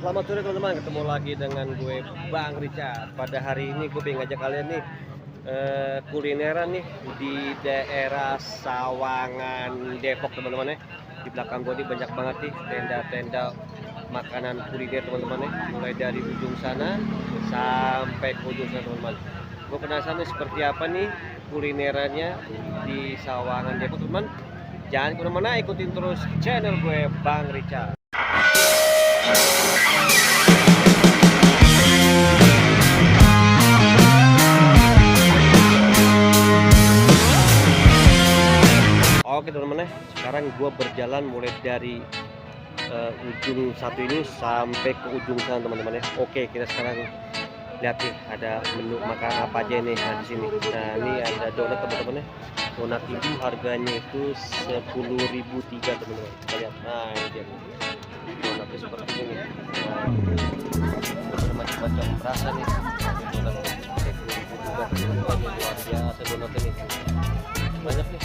Selamat sore teman-teman, ketemu lagi dengan gue Bang Richard. Pada hari ini gue pengen ngajak kalian nih kulineran nih di daerah Sawangan Depok teman-teman ya. Di belakang gue nih banyak banget nih tenda-tenda makanan kuliner teman-teman ya. Mulai dari ujung sana sampai ke ujung sana teman-teman. Gue penasaran nih seperti apa nih kulinerannya di Sawangan Depok teman-teman. Jangan kemana-mana, ikutin terus channel gue Bang Richard. Oke teman-teman, sekarang gue berjalan mulai dari ujung satu ini sampai ke ujung sana teman-teman ya. Oke, kita sekarang lihat nih ada menu makan apa aja nih di sini. Nah ini ada donat teman-teman ya. Donat itu harganya itu 10.003 teman-teman. Kita lihat. Nah ini dia. Donatnya seperti ini. Nah, bermacam-macam rasa nih. Donat 10.000 juga luar biasa donat ini. Banyak nih.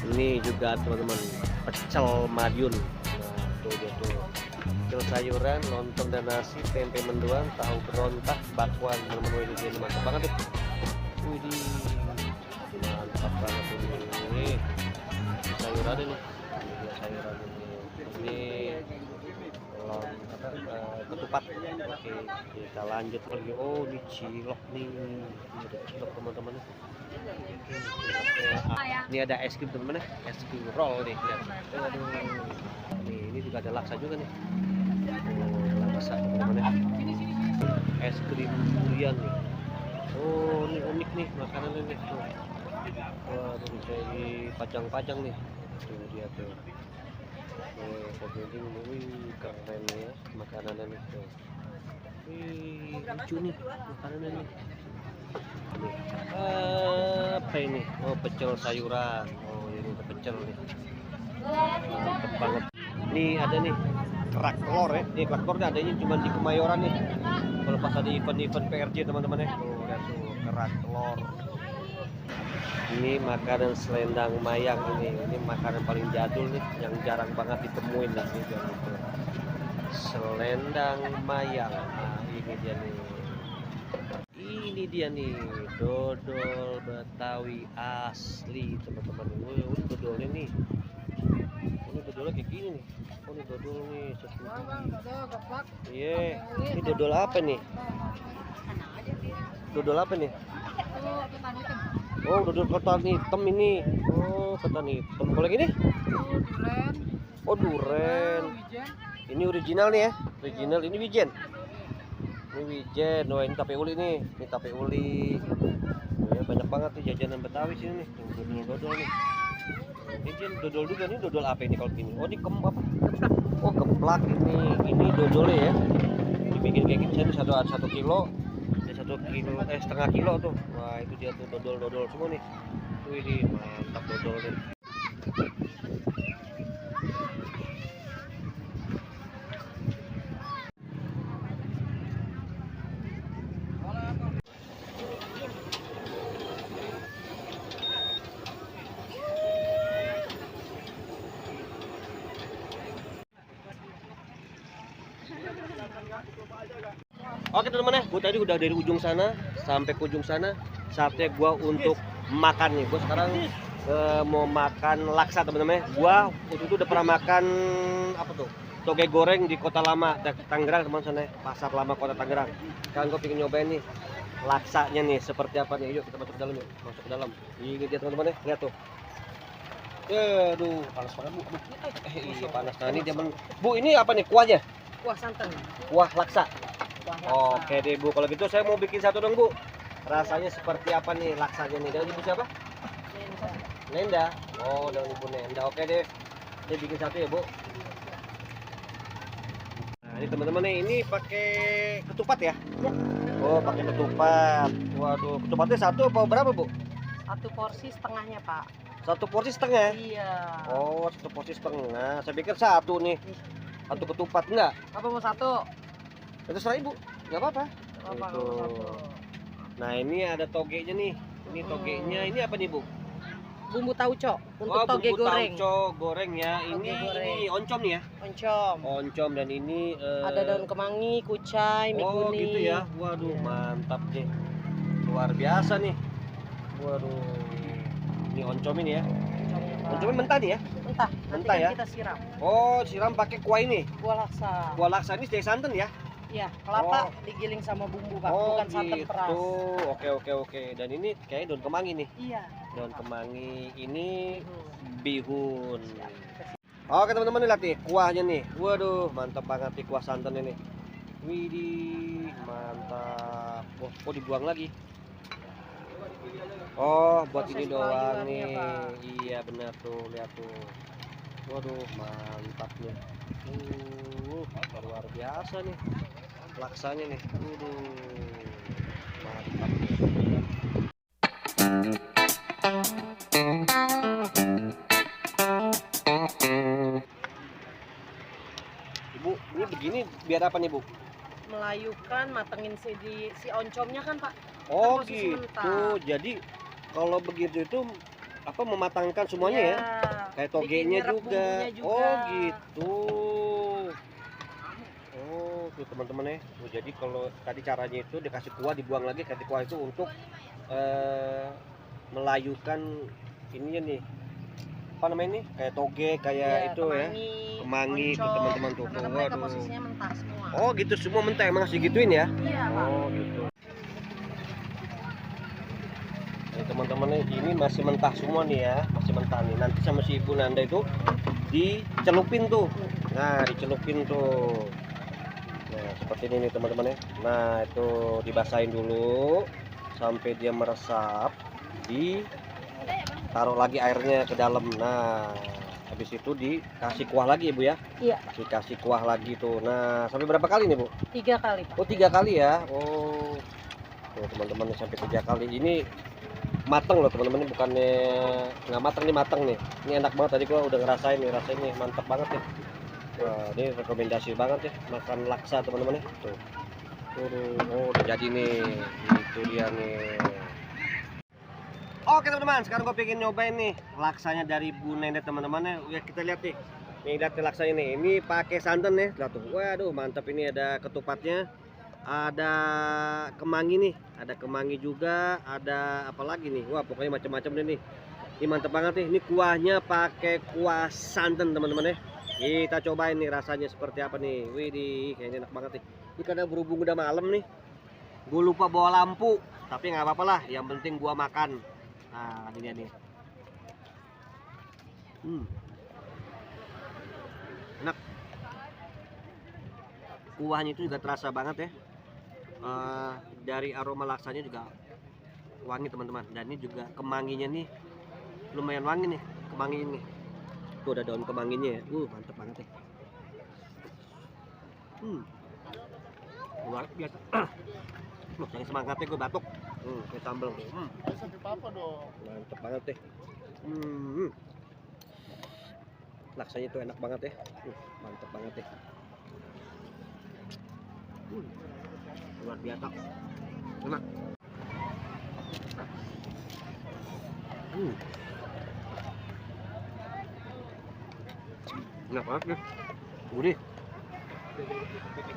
Ini juga teman-teman pecel Madiun. Nah tuh dia tuh pecel sayuran, lontong dan nasi, tempe mendoan, tahu berontak, bakwan. Teman-teman ini dia mantap banget tuh. Widih, mantap banget ini. Sayuran ini, ini sayuran ini ketupat. Oke, kita lanjut lagi. Oh ini cilok nih, ini ada cilok teman-teman. Ini ada es krim teman-teman ya, es krim roll nih. Lihat. Aduh. Nih, ini juga ada laksa juga nih. Oh, laksa teman-teman ya. Es krim durian nih. Oh, ini unik nih makanannya nih. Tuh. Wah, tuh bisa dipajang-pajang nih. Tuh dia tuh. Ini wih, keren ya makanannya nih. Tuh. Wih, lucu nih makanannya nih. Ini apa ini? Oh pecel sayuran. Oh ini pecel nih. Mantep banget. Nih ada nih kerak telur ya. Nih kerak telurnya adanya cuma di Kemayoran nih. Kalau pas ada event-event PRJ teman-teman ya. Tuh lihat tuh kerak telur. Ini makanan selendang mayang ini. Ini makanan paling jadul nih, yang jarang banget ditemuin lah nih. Selendang mayang. Nah ini dia nih. Ini dia nih dodol Betawi asli teman-teman. Ini dodolnya nih. Ini dodolnya kayak gini nih. Oh ini dodol nih iya. Ini dodol apa nih? Dodol apa nih? Oh dodol ketan hitam ini. Oh ketan hitam. Kalau gini? Oh duren. Ini original nih ya. Original ini wijen. Ini wijen, oh ini tape uli nih, ini tape uli. Oh, ya, banyak banget nih jajanan Betawi sini nih, dodol-dodol nih. Ini dodol juga nih, dodol apa ini kalau gini? Oh ini apa? Oh geplak ini dodolnya ya. Dibikin kayak gini, saya 1 kilo, ya 1 kilo, setengah kilo tuh. Wah itu dia tuh dodol-dodol semua nih. Tuh ini mantap dodol nih. Oke teman-teman ya, gue tadi udah dari ujung sana sampai ke ujung sana. Saatnya gue untuk makan nih. Gue sekarang mau makan laksa teman-teman ya. Gue waktu itu udah pernah makan apa tuh? Toge goreng di Kota Lama, Tangerang teman-teman ya. Pasar Lama Kota Tangerang. Sekarang gue pengen nyobain nih laksanya nih seperti apa nih. Yuk kita masuk ke dalam yuk. Masuk ke dalam. Ini dia teman-teman ya, lihat tuh. Aduh, panas banget bu. Iya panas. Nah ini dia bu, ini apa nih kuahnya? Kuah santan. Kuah laksa. Kuah laksa. Oke deh bu, kalau gitu saya mau bikin satu dong bu. Rasanya seperti apa nih laksanya nih? Dari ibu siapa? Nenda. Oh, dari ibu Nenda. Oke deh. Saya bikin satu ya bu. Nah ini teman-teman nih, ini pakai ketupat ya? Ya. Oh pakai ketupat. Waduh, ketupatnya satu apa berapa bu? Satu porsi setengahnya pak. Satu porsi setengah. Iya. Oh, satu porsi setengah. Saya pikir satu nih. Satu ketupat enggak? Apa mau satu? Itu 1.000. Enggak apa-apa. Apa Itu. mau satu? Nah, ini ada togenya nih. Ini togenya. Ini apa nih, Bu? Bumbu tauco untuk Oh, toge bumbu goreng. tauco goreng ya. Toge goreng. Ini oncom nih ya. Oncom. Oncom dan ini Ada daun kemangi, kucai, mie oh, kuning. gitu ya. Waduh, Iya. mantap nih. Luar biasa nih. Waduh. Ini oncom ini ya. Oncomnya, Pak. Oncomnya mentah nih ya. Mentah. Nanti Mentah kan ya? kita siram. Oh, siram pakai kuah ini. Kuah laksa. Kuah laksa ini dari santan ya. Iya, kelapa Oh. digiling sama bumbu pak, Oh, bukan santan gitu. peras. Oke. Dan ini kayak daun kemangi nih. Iya. Daun kemangi ini Bihun. bihun. Siap. Oke teman-teman, lihat nih kuahnya nih. Waduh, mantap banget nih kuah santan ini. Widih, mantap. Oh, kok dibuang lagi? Oh, buat Proses ini doang pelayuannya, nih. Pak. Iya benar tuh, lihat tuh. Waduh, mantap nih. Luar biasa nih. Laksanya nih. Waduh, mantap. Ibu, ini begini biar apa nih, Bu? Melayukan, matengin si oncomnya kan pak. Oh, posisi gitu. mentah. Jadi kalau begitu itu apa mematangkan semuanya ya? Kayak Bikin togenya nyerap juga. bumbunya juga. Oh, gitu. Oh, tuh teman-teman ya. Oh, jadi kalau tadi caranya itu dikasih kuah, dibuang lagi, kasih kuah itu untuk melayukan ininya nih. Apa namanya ini? Kayak toge, kayak Iya, itu ya. Kemangi tuh oncom. teman-teman tuh. Karena mereka Waduh. posisinya mentah semua. Oh, gitu semua mentah emang harus digituin ya? Iya pak. Oh, gitu. Nih teman-teman nih, ini masih mentah semua nih ya, masih mentah nih. Nanti sama si Ibu Nanda itu dicelupin tuh. Nah, dicelupin tuh. Nah, seperti ini nih teman-teman ya. Nah, itu dibasahin dulu sampai dia meresap. Ditaruh lagi airnya ke dalam. Nah, habis itu dikasih kuah lagi Ibu ya. Iya. Dikasih kuah lagi tuh. Nah, sampai berapa kali nih Bu? 3 kali pak. Oh, 3 kali ya. Oh. Tuh teman-teman sampai 3 kali. Ini mateng loh teman-teman, ini bukannya nggak mateng, nih mateng nih. Ini enak banget, tadi gua udah ngerasain nih, rasanya nih mantap banget nih. Wah, ini rekomendasi banget ya makan laksa teman-teman ya. Tuh. Oh, udah jadi nih. Itu dia nih. Oke teman-teman, sekarang gue pengen nyobain nih laksanya dari Bu Nenda teman-teman ya. Ya kita lihat nih. Nih lihat nih laksanya nih. Ini pakai santan ya. Lihat tuh. Waduh, mantap, ini ada ketupatnya. Ada kemangi nih, ada kemangi juga, ada apa lagi nih? Wah, pokoknya macam-macam deh nih. Ini mantap banget nih. Ini kuahnya pakai kuah santan teman-teman ya. Kita cobain nih rasanya seperti apa nih. Widih, kayaknya enak banget nih. Ini karena berhubung udah malam nih, gue lupa bawa lampu, tapi nggak apa-apa lah. Yang penting gua makan. Nah, ini dia nih. Enak. Kuahnya itu juga terasa banget ya. Dari aroma laksanya juga wangi teman-teman, dan ini juga kemanginya nih lumayan wangi nih, kemangi ini tuh ada daun kemanginya ya. Mantap banget ya. Luar biasa. Yang semangatnya gue batuk kayak sambal mantap banget deh. Laksanya itu enak banget ya. Mantap banget deh. Luar biasa enak. Enak banget nih, gurih.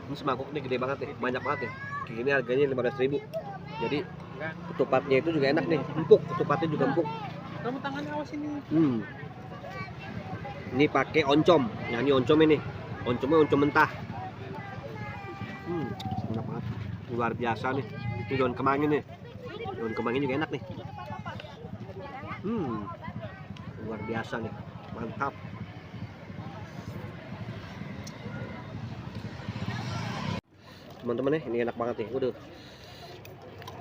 Ini semangkuk nih gede banget nih, banyak banget nih. Kayak gini harganya 15.000. Jadi ketupatnya itu juga enak nih, empuk, ketupatnya juga empuk. Kamu tangannya awas ini. Ini pakai oncom. Yang ini oncom ini. Oncomnya oncom mentah. Enak banget. Luar biasa nih. Ini daun kemangi nih. Daun kemangi juga enak nih. Luar biasa nih. Mantap. Teman-teman nih, ini enak banget nih. Waduh.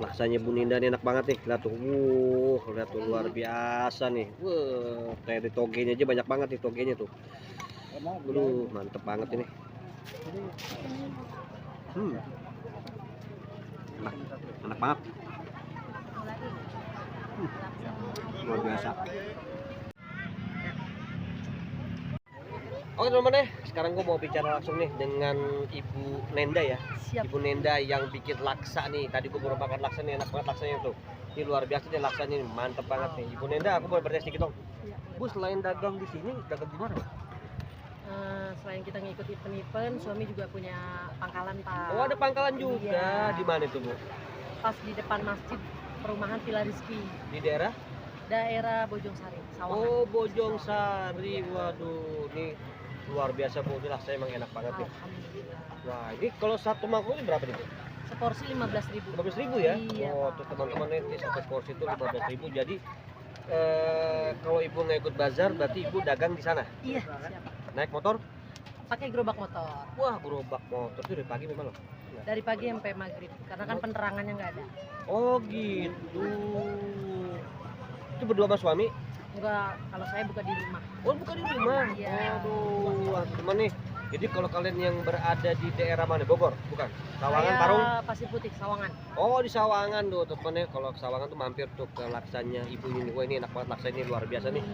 Laksanya Bu Ninda ini enak banget nih. Lihat tuh. Lihat tuh luar biasa nih. Wah, kayak di togenya aja banyak banget nih togenya tuh. Aduh, mantep banget ini. Enak banget. Luar biasa. Oke teman-teman, sekarang gue mau bicara langsung nih dengan Ibu Nenda ya. Siap. Ibu Nenda yang bikin laksa nih. Tadi gue baru makan laksa nih, enak banget laksanya tuh. Ini luar biasa nih laksanya nih, mantep banget nih. Ibu Nenda, aku boleh bertanya sedikit dong. Bu, selain dagang di sini, dagang di mana? Selain kita ngikut event-event, suami juga punya pangkalan, Pak. Oh, ada pangkalan juga. Iya. Di mana itu, Bu? Pas di depan masjid perumahan Villa Rizky, Di daerah? daerah Bojongsari, Sawangan. Oh, Bojongsari. Waduh, ini luar biasa Bu. Ini laksanya emang enak banget nih. Alhamdulillah. Wah, ini kalau satu mangkuk ini berapa nih, Bu? Seporsi 15.000. 15.000 ya? Iya, Oh, Pak. tuh teman-teman ini satu porsi itu 15.000. Jadi kalau Ibu nggak ikut bazar, berarti Ibu dagang di sana. Iya, siap. Naik motor? Pakai gerobak motor. Wah, gerobak motor itu dari pagi memang loh. Dari pagi sampai maghrib, karena kan penerangannya nggak ada. Oh, gitu. Itu berdua sama suami? Enggak, kalau saya buka di rumah. Oh, bukan di rumah. Iya. Aduh, wah, teman nih. Jadi kalau kalian yang berada di daerah mana? Bogor? Bukan? Sawangan, Saya Parung? Pasir Putih, Sawangan. Oh, di Sawangan tuh temennya. Kalau ke Sawangan tuh mampir tuh ke laksanya Ibu ini. Wah, ini enak banget laksanya, luar biasa nih.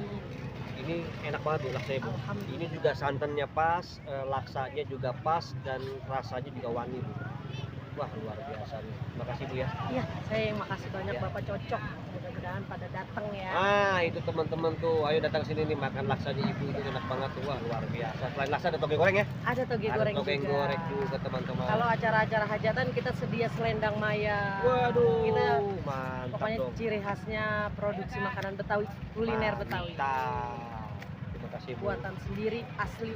Ini enak banget tuh laksanya, Bu. Alhamdulillah. Ini juga santannya pas, laksanya juga pas, dan rasanya juga wangi, Bu. Wah, luar biasa nih. Makasih, Bu ya. Iya, saya yang makasih banyak, Ya. Bapak cocok. Mudah-mudahan pada datang ya. Ah, itu teman-teman tuh. Ayo datang sini nih makan laksanya Ibu itu enak banget tuh. Wah, luar biasa. Selain laksa ada toge goreng ya? Ada toge Ada goreng toge juga. goreng juga, teman-teman. Kalau acara-acara hajatan kita sedia selendang maya. Waduh, Kita mantap pokoknya dong. ciri khasnya produksi makanan Betawi, kuliner Betawi. Mantap. Terima kasih, Bu. Buatan sendiri asli,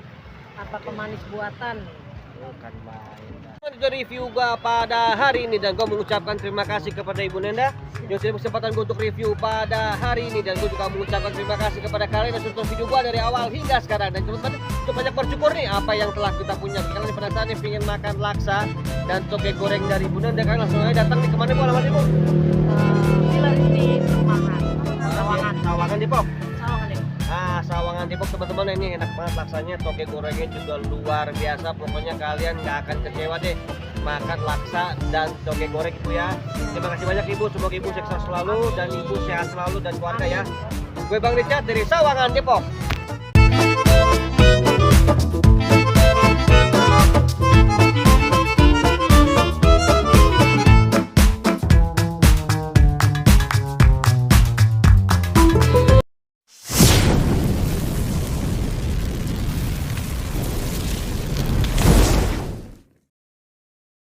tanpa pemanis buatan. Bukan main. Itu review gua pada hari ini, dan gua mengucapkan terima kasih kepada Ibu Nenda yang sudah kesempatan gua untuk review pada hari ini, dan gua juga mengucapkan terima kasih kepada kalian yang sudah nonton video gua dari awal hingga sekarang. Dan teman-teman untuk banyak bersyukur nih apa yang telah kita punya. Kalian penasaran nih pengen makan laksa dan toge goreng dari Ibu Nenda, kalian langsung aja datang nih kemana Bu alamatnya, Bu? Villa Rizky perumahan Sawangan. Sawangan Depok. Sawangan deh. Nah, Sawangan Depok teman-teman, ini enak banget laksanya, toge gorengnya juga luar biasa. Pokoknya kalian nggak akan kecewa deh makan laksa dan toge goreng Ibu ya. Terima kasih banyak Ibu, semoga Ibu sukses selalu dan Ibu sehat selalu dan keluarga ya. Gue Bang Richard dari Sawangan Depok.